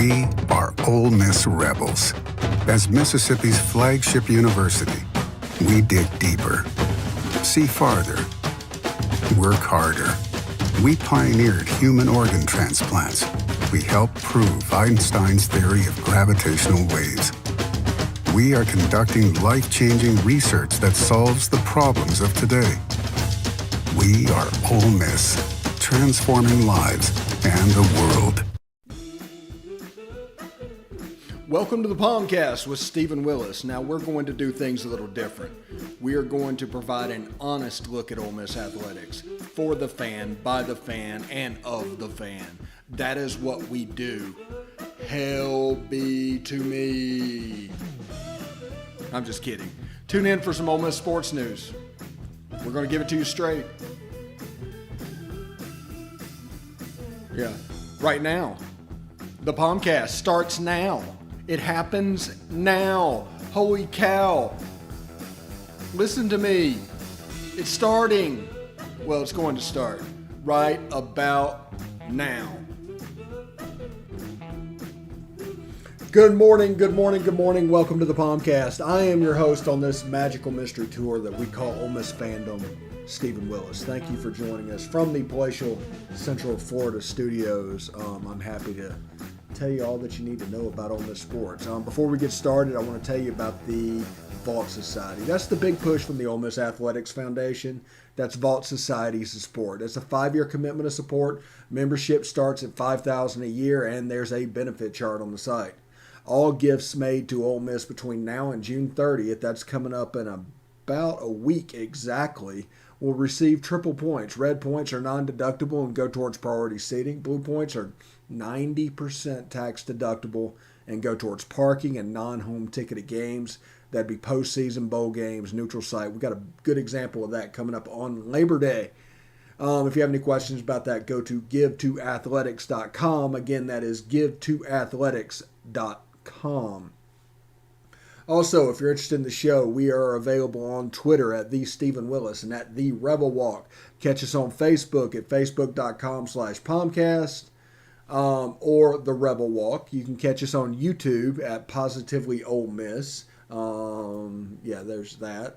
We are Ole Miss Rebels. As Mississippi's flagship university, we dig deeper, see farther, work harder. We pioneered human organ transplants. We helped prove Einstein's theory of gravitational waves. We are conducting life-changing research that solves the problems of today. We are Ole Miss, transforming lives and the world. Welcome to the POMcast with Stephen Willis. Now we're going to do things a little different. We are going to provide an honest look at Ole Miss athletics for the fan, by the fan, and of the fan. That is what we do. Hell be to me. I'm just kidding. Tune in for some Ole Miss sports news. We're going to give it to you straight. Yeah, right now. The POMcast starts now. It happens now. Holy cow. Listen to me. It's starting. Well, it's going to start right about now. Good morning, good morning, good morning. Welcome to the POMcast. I am your host on this magical mystery tour that we call Ole Miss Fandom, Stephen Willis. Thank you for joining us from the palatial Central Florida studios. I'm happy to tell you all that you need to know about Ole Miss sports. Before we get started, I want to tell you about the Vault Society. That's the big push from the Ole Miss Athletics Foundation. That's Vault Society's support. It's a 5-year commitment of support. Membership starts at $5,000 a year, and there's a benefit chart on the site. All gifts made to Ole Miss between now and June 30th, that's coming up in about a week exactly, will receive triple points. Red points are non-deductible and go towards priority seating. Blue points are 90% tax deductible and go towards parking and non-home ticketed games. That'd be postseason, bowl games, neutral site. We've got a good example of that coming up on Labor Day. If you have any questions about that, go to give2athletics.com. Again, that is give2athletics.com. Also, if you're interested in the show, we are available on Twitter at The Stephen Willis and at The Rebel Walk. Catch us on Facebook at facebook.com/POMcast or The Rebel Walk. You can catch us on YouTube at positivelyolemiss. There's that.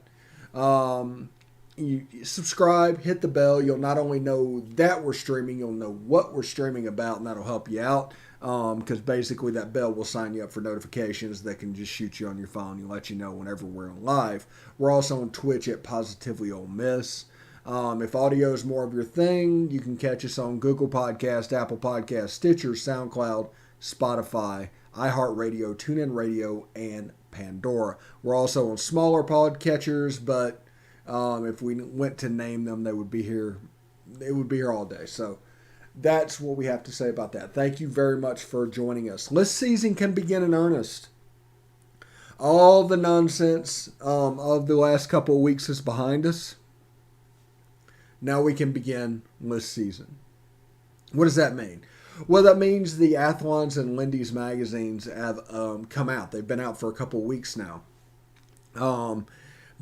You subscribe, hit the bell. You'll not only know that we're streaming, you'll know what we're streaming about, and that'll help you out. Because basically that bell will sign you up for notifications that can just shoot you on your phone and let you know whenever we're on live. We're also on Twitch at positivelyolemiss. If audio is more of your thing, you can catch us on Google Podcast, Apple Podcast, Stitcher, SoundCloud, Spotify, iHeartRadio, TuneIn Radio, and Pandora. We're also on smaller podcatchers, but if we went to name them, they would be here. They would be here all day. So that's what we have to say about that. Thank you very much for joining us. This season can begin in earnest. All the nonsense of the last couple of weeks is behind us. Now we can begin this season. What does that mean? Well, that means the Athlons and Lindy's magazines have come out. They've been out for a couple of weeks now.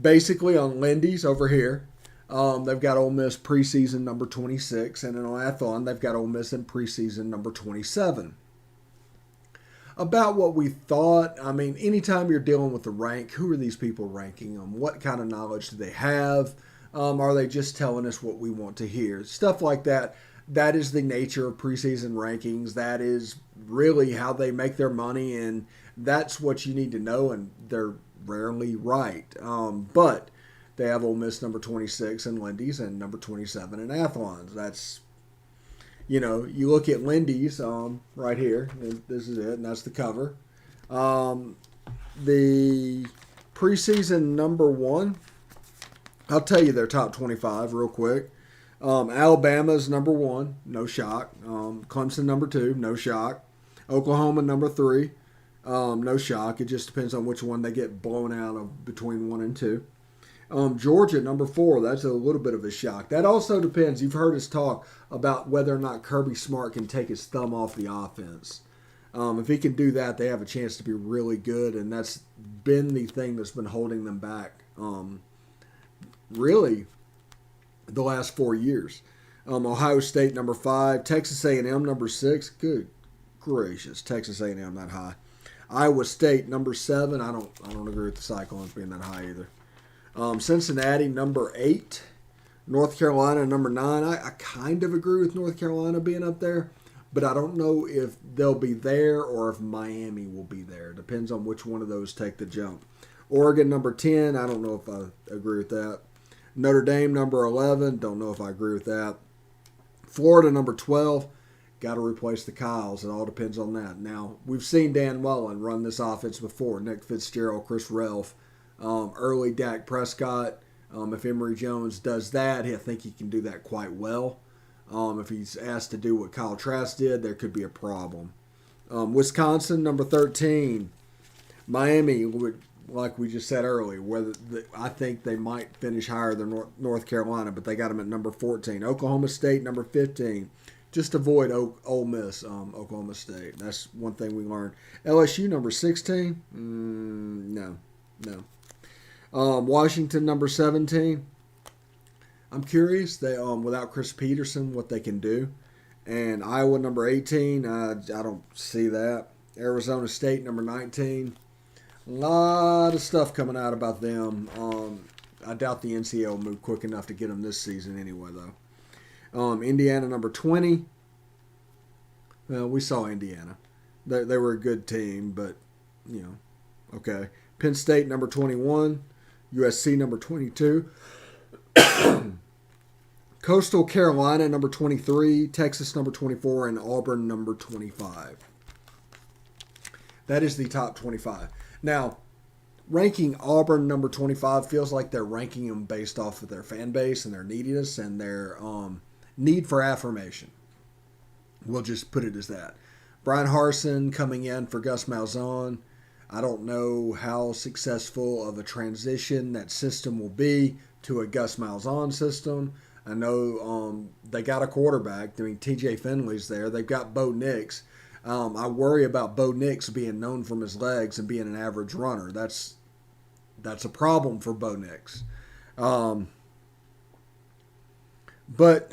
Basically on Lindy's over here, they've got Ole Miss preseason number 26, and in Athlon, they've got Ole Miss in preseason number 27. About what we thought, I mean, anytime you're dealing with the rank, who are these people ranking them? What kind of knowledge do they have? Are they just telling us what we want to hear? Stuff like that. That is the nature of preseason rankings. That is really how they make their money, and that's what you need to know, and they're rarely right. But they have Ole Miss number 26 in Lindy's and number 27 in Athlon's. That's, you look at Lindy's right here. This is it, and that's the cover. The preseason number 1, I'll tell you their top 25 real quick. Alabama's number 1, no shock. Clemson number 2, no shock. Oklahoma number 3, no shock. It just depends on which one they get blown out of between 1 and 2. Georgia, number 4, that's a little bit of a shock. That also depends. You've heard us talk about whether or not Kirby Smart can take his thumb off the offense. If he can do that, they have a chance to be really good, and that's been the thing that's been holding them back, really, the last 4 years. Ohio State, number 5. Texas A&M, number 6. Good gracious. Texas A&M that high. Iowa State, number 7. I don't agree with the Cyclones being that high either. Cincinnati, number 8. North Carolina, number 9. I kind of agree with North Carolina being up there, but I don't know if they'll be there or if Miami will be there. Depends on which one of those take the jump. Oregon, number 10. I don't know if I agree with that. Notre Dame, number 11. Don't know if I agree with that. Florida, number 12. Got to replace the Kyles. It all depends on that. Now, we've seen Dan Mullen run this offense before. Nick Fitzgerald, Chris Relf, early Dak Prescott. If Emory Jones does that, I think he can do that quite well. If he's asked to do what Kyle Trask did, there could be a problem. Wisconsin, number 13. Miami, like we just said earlier, I think they might finish higher than North Carolina, but they got them at number 14. Oklahoma State, number 15. Just avoid Ole Miss, Oklahoma State. That's one thing we learned. LSU, number 16. No. Washington, number 17. I'm curious, they without Chris Peterson, what they can do. And Iowa, number 18. I don't see that. Arizona State, number 19. A lot of stuff coming out about them. I doubt the NCAA will move quick enough to get them this season anyway, though. Indiana, number 20. Well, we saw Indiana. They were a good team, but, okay. Penn State, number 21. USC, number 22. Coastal Carolina, number 23. Texas, number 24. And Auburn, number 25. That is the top 25. Now, ranking Auburn number 25 feels like they're ranking them based off of their fan base and their neediness and their need for affirmation. We'll just put it as that. Brian Harsin coming in for Gus Malzahn. I don't know how successful of a transition that system will be to a Gus Malzahn system. I know they got a quarterback. I mean, TJ Finley's there. They've got Bo Nix. I worry about Bo Nix being known from his legs and being an average runner. That's a problem for Bo Nix. But,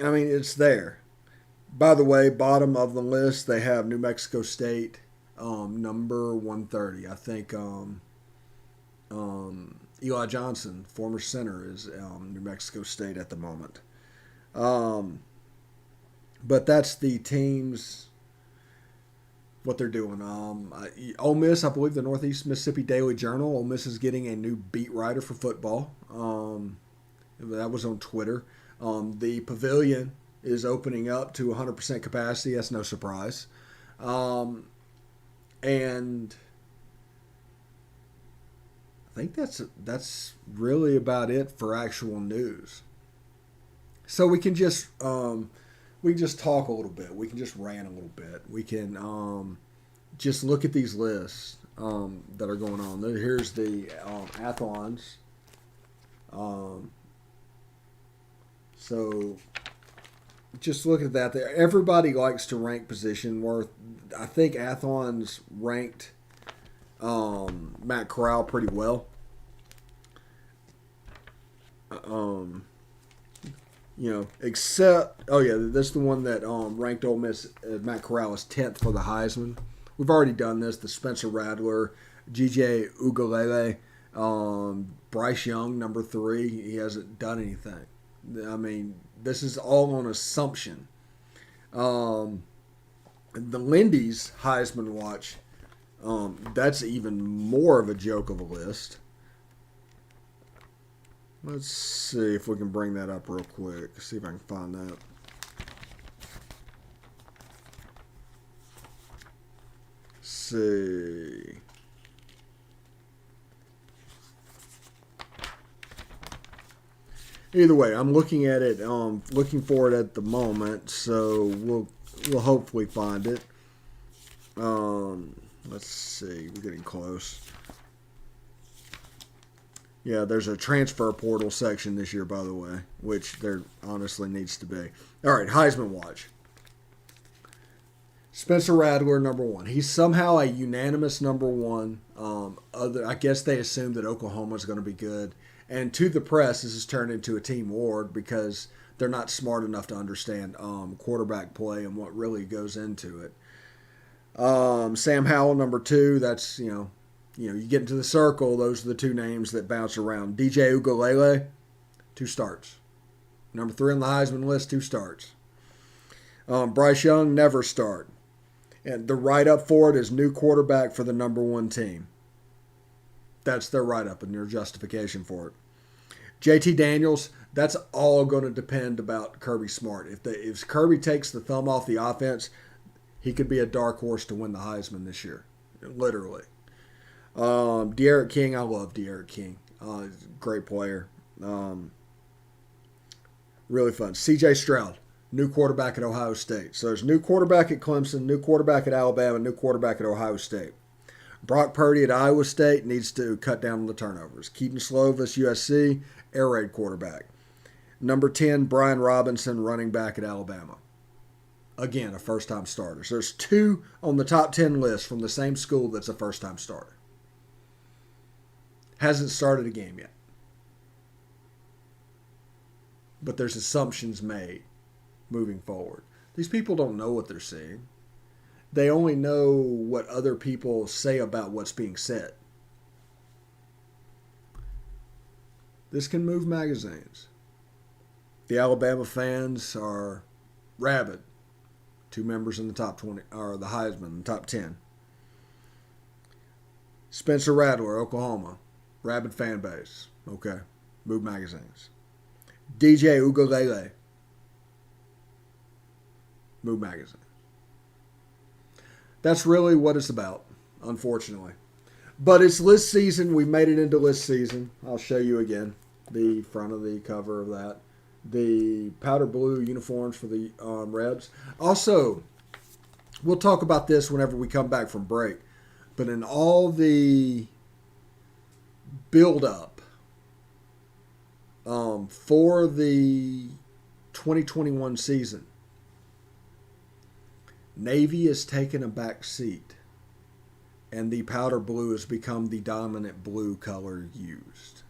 I mean, it's there. By the way, bottom of the list, they have New Mexico State, number 130. I think Eli Johnson, former center, is New Mexico State at the moment. But that's the teams, what they're doing. Ole Miss, I believe the Northeast Mississippi Daily Journal, Ole Miss is getting a new beat writer for football. That was on Twitter. The Pavilion is opening up to 100% capacity. That's no surprise. And I think that's really about it for actual news. So we can just talk a little bit. We can just rant a little bit. We can just look at these lists that are going on. Here's the Athlons. So just look at that. Everybody likes to rank position. I think Athlon's ranked Matt Corral pretty well. Except, that's the one that ranked Ole Miss, Matt Corral is 10th for the Heisman. We've already done this. The Spencer Rattler, G.J. Ugalele, Bryce Young, number 3. He hasn't done anything. I mean, this is all on assumption. The Lindy's Heisman watch, that's even more of a joke of a list. Let's see if we can bring that up real quick. See if I can find that. See. Either way, I'm looking at it, looking for it at the moment, so we'll hopefully find it. Let's see, we're getting close. Yeah, there's a transfer portal section this year, by the way, which there honestly needs to be. All right, Heisman watch. Spencer Rattler, number 1. He's somehow a unanimous number 1. I guess they assumed that Oklahoma's going to be good. And to the press, this has turned into a team war because they're not smart enough to understand quarterback play and what really goes into it. Sam Howell, number 2. That's, you get into the circle, those are the 2 names that bounce around. DJ Ugalele, 2 starts. Number 3 on the Heisman list, 2 starts. Bryce Young, never start. And the write-up for it is new quarterback for the number 1 team. That's their write-up and their justification for it. JT Daniels, that's all going to depend about Kirby Smart. If Kirby takes the thumb off the offense, he could be a dark horse to win the Heisman this year. Literally. De'Aaron King, I love De'Aaron King. Great player. Really fun. CJ Stroud, new quarterback at Ohio State. So there's new quarterback at Clemson, new quarterback at Alabama, new quarterback at Ohio State. Brock Purdy at Iowa State needs to cut down on the turnovers. Keaton Slovis, USC, air raid quarterback. Number 10, Brian Robinson, running back at Alabama. Again, a first-time starter. So there's 2 on the top 10 list from the same school that's a first-time starter. Hasn't started a game yet. But there's assumptions made moving forward. These people don't know what they're seeing. They only know what other people say about what's being said. This can move magazines. The Alabama fans are rabid. 2 members in the top 20, or the Heisman, the top 10. Spencer Rattler, Oklahoma, rabid fan base. Okay, move magazines. DJ Ugalele, move magazines. That's really what it's about, unfortunately. But it's list season. We've made it into list season. I'll show you again the front of the cover of that. The powder blue uniforms for the Rebs. Also, we'll talk about this whenever we come back from break. But in all the build-up for the 2021 season, Navy has taken a back seat, and the powder blue has become the dominant blue color used.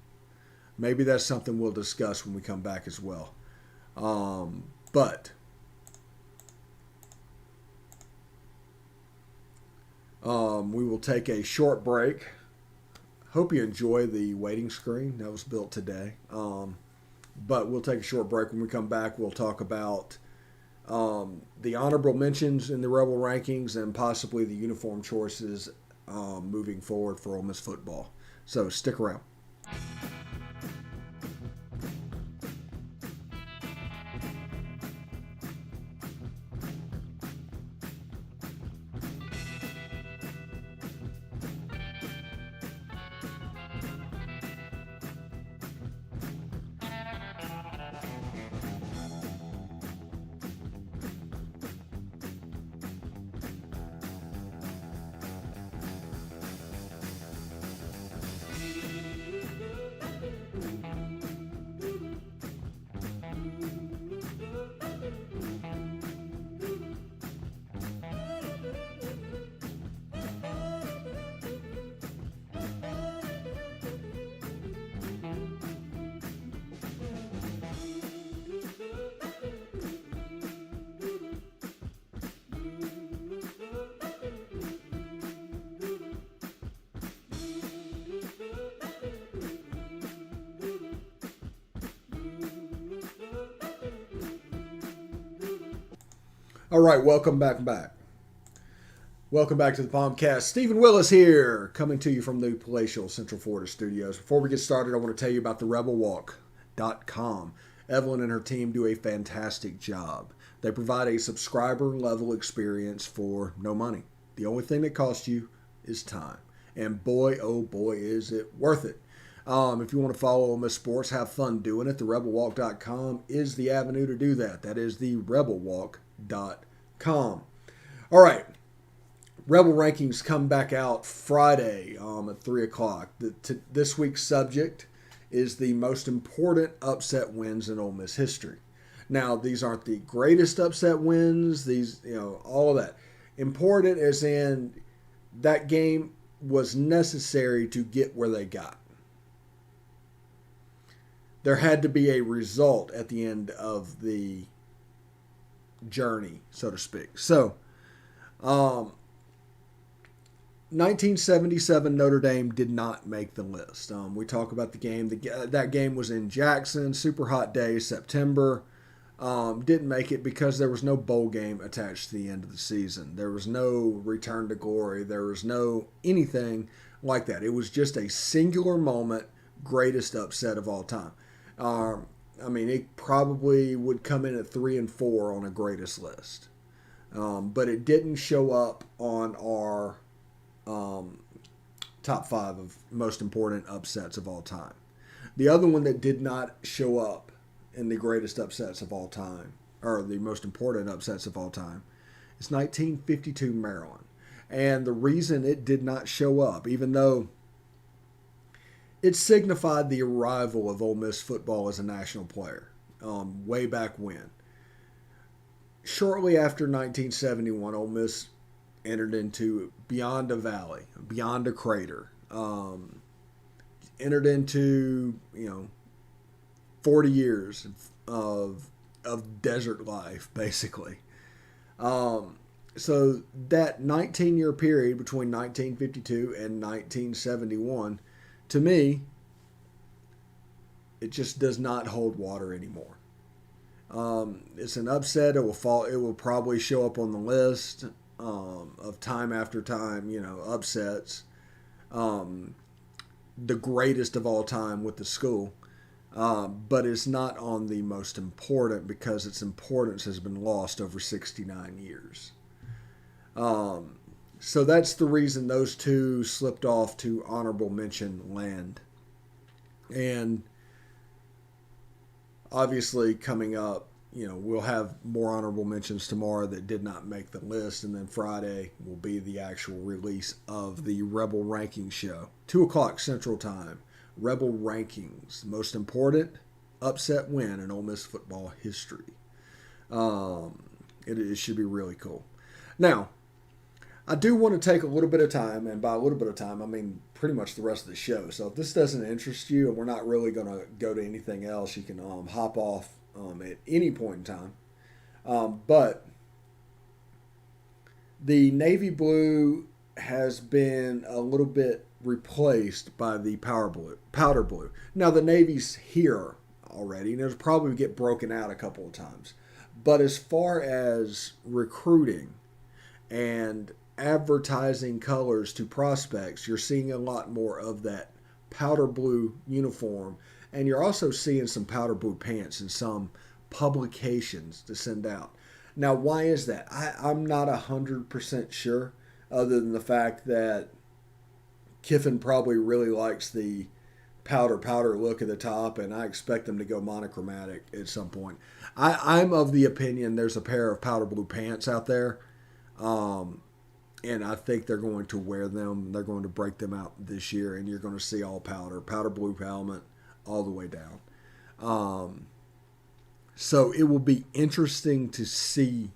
Maybe that's something we'll discuss when we come back as well. But we will take a short break. Hope you enjoy the waiting screen that was built today. But we'll take a short break. When we come back, we'll talk about the honorable mentions in the Rebel rankings and possibly the uniform choices moving forward for Ole Miss football. So stick around. All right, welcome back. Welcome back to the POMcast. Stephen Willis here, coming to you from the palatial Central Florida studios. Before we get started, I want to tell you about the rebelwalk.com. Evelyn and her team do a fantastic job. They provide a subscriber-level experience for no money. The only thing that costs you is time. And boy, oh boy, is it worth it. If you want to follow Ole Miss sports, have fun doing it, the rebelwalk.com is the avenue to do that. That is the rebelwalk.com. All right. Rebel rankings come back out Friday at 3 o'clock. This week's subject is the most important upset wins in Ole Miss history. Now, these aren't the greatest upset wins. These, all of that. Important as in that game was necessary to get where they got. There had to be a result at the end of the journey, so to speak. So, 1977 Notre Dame did not make the list. We talk about the game. That game was in Jackson, super hot day, September. Didn't make it because there was no bowl game attached to the end of the season. There was no return to glory. There was no anything like that. It was just a singular moment, greatest upset of all time. It probably would come in at 3 and 4 on a greatest list. But it didn't show up on our top 5 of most important upsets of all time. The other one that did not show up in the greatest upsets of all time, or the most important upsets of all time, is 1952 Maryland. And the reason it did not show up, even though it signified the arrival of Ole Miss football as a national player, way back when. Shortly after 1971, Ole Miss entered into beyond a valley, beyond a crater. Entered into 40 years of desert life, basically. So that 19-year period between 1952 and 1971, to me, it just does not hold water anymore. It's an upset. It will probably show up on the list of time after time, upsets. The greatest of all time with the school. But it's not on the most important because its importance has been lost over 69 years. So that's the reason those two slipped off to honorable mention land. And obviously coming up, we'll have more honorable mentions tomorrow that did not make the list. And then Friday will be the actual release of the Rebel Rankings show. 2 o'clock Central Time. Rebel Rankings. Most important upset win in Ole Miss football history. It should be really cool. Now, I do want to take a little bit of time, and by a little bit of time, I mean pretty much the rest of the show. So if this doesn't interest you and we're not really going to go to anything else, you can hop off at any point in time. But the navy blue has been a little bit replaced by the powder blue. Now the navy's here already, and it'll probably get broken out a couple of times. But as far as recruiting and advertising colors to prospects, you're seeing a lot more of that powder blue uniform, and you're also seeing some powder blue pants in some publications to send out. Now, why is that? I'm not 100% sure, other than the fact that Kiffin probably really likes the powder look at the top, and I expect them to go monochromatic at some point. I'm of the opinion there's a pair of powder blue pants out there, and I think they're going to wear them. They're going to break them out this year, and you're going to see all powder blue helmet all the way down. So it will be interesting to see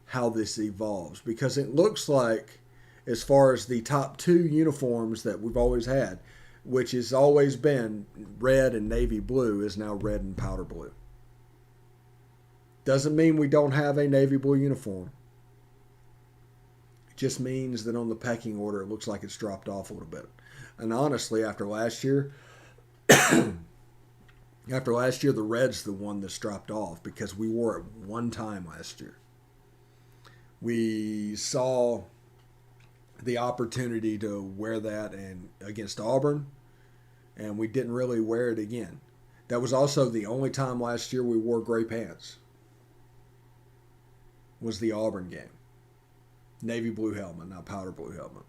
how this evolves, because it looks like, as far as the top 2 uniforms that we've always had, which has always been red and navy blue, is now red and powder blue. Doesn't mean we don't have a navy blue uniform. It just means that on the pecking order, it looks like it's dropped off a little bit. And honestly, after last year, the red's the one that's dropped off, because we wore it one time last year. We saw the opportunity to wear that against Auburn, and we didn't really wear it again. That was also the only time last year we wore gray pants. Was the Auburn game. Navy blue helmet, not powder blue helmet.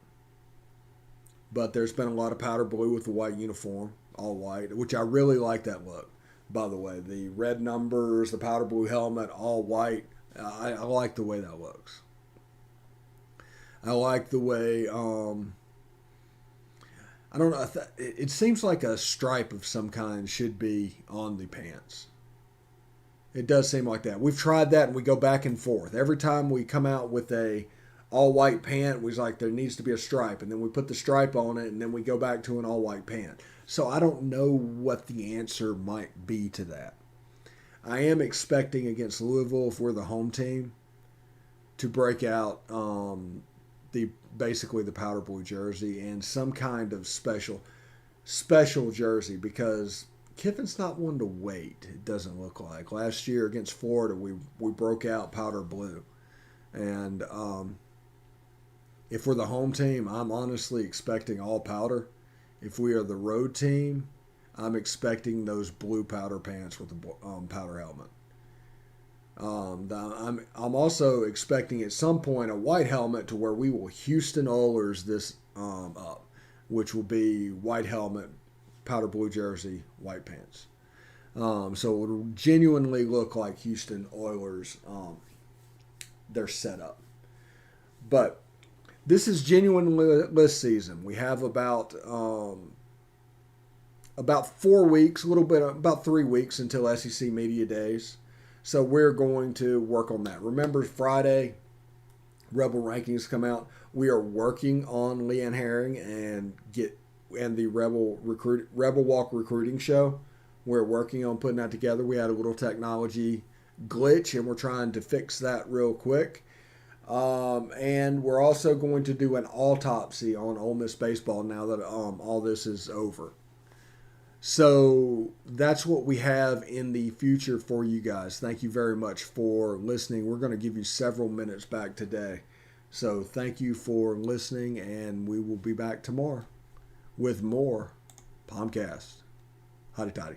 But there's been a lot of powder blue with the white uniform, all white, which I really like that look, by the way. The red numbers, the powder blue helmet, all white. I like the way that looks. I like the way, I don't know, it seems like a stripe of some kind should be on the pants. It does seem like that. We've tried that, and we go back and forth. Every time we come out with a all-white pant, we're like, there needs to be a stripe. And then we put the stripe on it, and then we go back to an all-white pant. So I don't know what the answer might be to that. I am expecting against Louisville, if we're the home team, to break out basically the powder blue jersey and some kind of special jersey, because Kiffin's not one to wait. It doesn't look like. Last year against Florida, we broke out powder blue, and if we're the home team, I'm honestly expecting all powder. If we are the road team, I'm expecting those blue powder pants with the powder helmet. I'm also expecting at some point a white helmet to where we will Houston Oilers this up, which will be white helmet, powder blue jersey, white pants. So it will genuinely look like Houston Oilers, their setup. But this is genuine list season. We have about 4 weeks, a little bit, about 3 weeks until SEC Media Days. So we're going to work on that. Remember, Friday, Rebel rankings come out. We are working on Leanne Herring and the Rebel Walk recruiting show. We're working on putting that together. We had a little technology glitch, and we're trying to fix that real quick. And we're also going to do an autopsy on Ole Miss baseball now that all this is over. So that's what we have in the future for you guys. Thank you very much for listening. We're going to give you several minutes back today. So thank you for listening, and we will be back tomorrow with more POMcast. Hotty toddy.